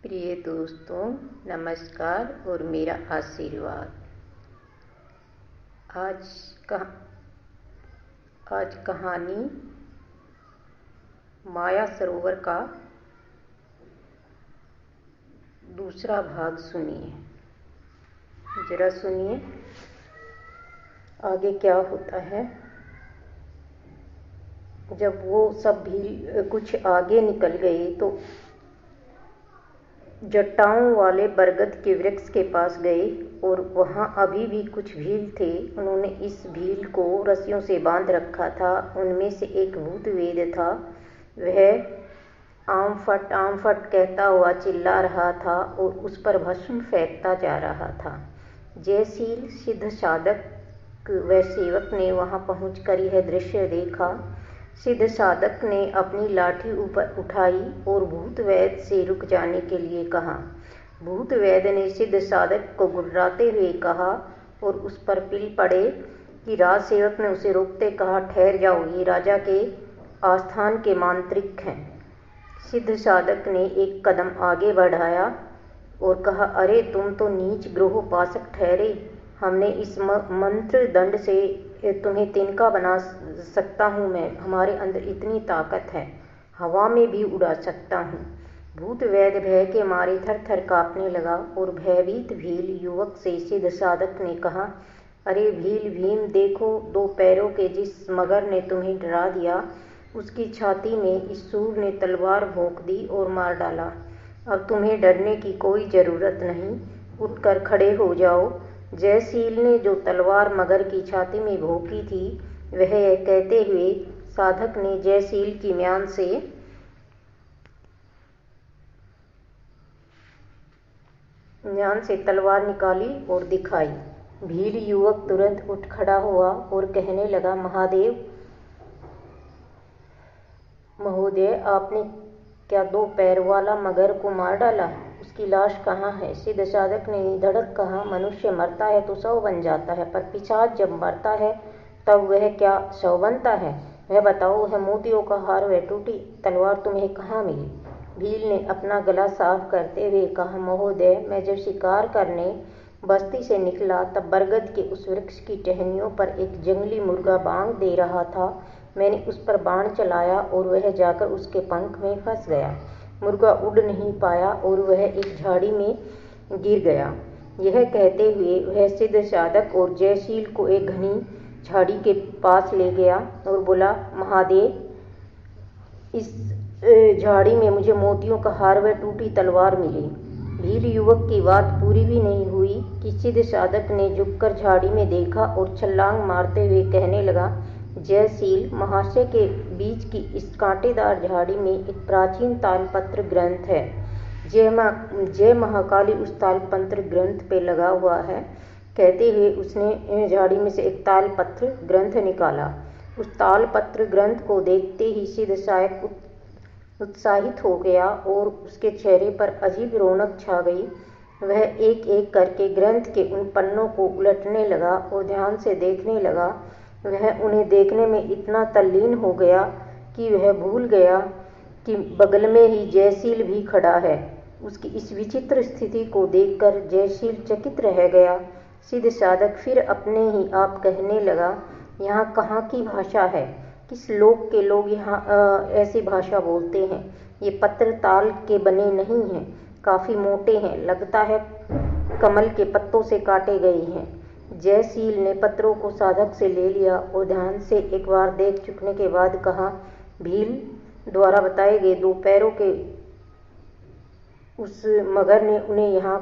प्रिय दोस्तों, नमस्कार और मेरा आशीर्वाद। आज कहानी माया सरोवर का दूसरा भाग सुनिए। जरा सुनिए आगे क्या होता है। जब वो सब भी कुछ आगे निकल गए तो जटाओं वाले बरगद के वृक्ष के पास गए और वहाँ अभी भी कुछ भील थे। उन्होंने इस भील को रस्सियों से बांध रखा था। उनमें से एक भूत वेद था। वह आम फट कहता हुआ चिल्ला रहा था और उस पर भस्म फेंकता जा रहा था। जयशील सिद्ध साधक व सेवक ने वहाँ पहुँचकर यह दृश्य देखा। सिद्ध साधक ने अपनी लाठी ऊपर उठाई और भूत वैद्य से रुक जाने के लिए कहा। भूत वैद्य ने सिद्ध साधक को गुर्राते हुए कहा और उस पर पिल पड़े कि राज सेवक ने उसे रोकते कहा, ठहर जाओ, ये राजा के आस्थान के मांत्रिक हैं। सिद्ध साधक ने एक कदम आगे बढ़ाया और कहा, अरे तुम तो नीच ग्रहोपासक ठहरे। हमने इस मंत्र दंड से तुम्हें तिनका बना सकता हूँ मैं। हमारे अंदर इतनी ताकत है, हवा में भी उड़ा सकता हूँ। भूत वैद्य भय के मारे थर थर काँपने लगा और भयभीत भील युवक से सिद्ध साधक ने कहा, अरे भील भीम, देखो, 2 पैरों के जिस मगर ने तुम्हें डरा दिया, उसकी छाती में इस सूर ने तलवार भोंक दी और मार डाला। अब तुम्हें डरने की कोई ज़रूरत नहीं, उठकर खड़े हो जाओ। जयशील ने जो तलवार मगर की छाती में भोंकी थी, वह कहते हुए साधक ने जयशील की म्यान से तलवार निकाली और दिखाई। भील युवक तुरंत उठ खड़ा हुआ और कहने लगा, महोदय, आपने क्या 2 पैर वाला मगर को मार डाला? उसकी लाश कहाँ है? सिद्ध साधक ने निधड़क कहा, मनुष्य मरता है तो शव बन जाता है, पर पिशाच जब मरता है तब वह क्या शव बनता है? वह बताओ, वह मोतियों का हार, वह टूटी तलवार तुम्हें कहाँ मिली? भील ने अपना गला साफ करते हुए कहा, महोदय, मैं जब शिकार करने बस्ती से निकला तब बरगद के उस वृक्ष की टहनियों पर एक जंगली मुर्गा बांग दे रहा था। मैंने उस पर बाण चलाया और वह जाकर उसके पंख में फंस गया। मुर्गा उड़ नहीं पाया और वह एक झाड़ी में गिर गया। यह कहते हुए वह सिद्ध साधक और जयशील को एक घनी झाड़ी के पास ले गया और बोला, महादेव, इस झाड़ी में मुझे मोतियों का हार व टूटी तलवार मिली। भील युवक की बात पूरी भी नहीं हुई कि सिद्ध साधक ने झुककर झाड़ी में देखा और छलांग मारते हुए कहने लगा, जयशील महाशय के बीच की इस कांटेदार झाड़ी में एक प्राचीन तालपत्र ग्रंथ है। जय महाकाली उस तालपत्र ग्रंथ पे लगा हुआ है। कहते हुए उसने झाड़ी में से एक तालपत्र ग्रंथ निकाला। उस तालपत्र ग्रंथ को देखते ही सिद्ध साधक उत्साहित हो गया और उसके चेहरे पर अजीब रौनक छा गई। वह एक एक करके ग्रंथ के उन पन्नों को उलटने लगा और ध्यान से देखने लगा। वह उन्हें देखने में इतना तल्लीन हो गया कि वह भूल गया कि बगल में ही जयशील भी खड़ा है। उसकी इस विचित्र स्थिति को देखकर जयशील चकित रह गया। सिद्ध साधक फिर अपने ही आप कहने लगा, यहाँ कहाँ की भाषा है? किस लोक के लोग यहाँ ऐसी भाषा बोलते हैं? ये पत्र ताल के बने नहीं हैं, काफ़ी मोटे हैं, लगता है कमल के पत्तों से काटे गए हैं। जयशील ने पत्रों को साधक से ले लिया और ध्यान से एक बार देख चुकने के बाद कहा, भील द्वारा बताए गए 2 पैरों के उस मगर ने उन्हें यहाँ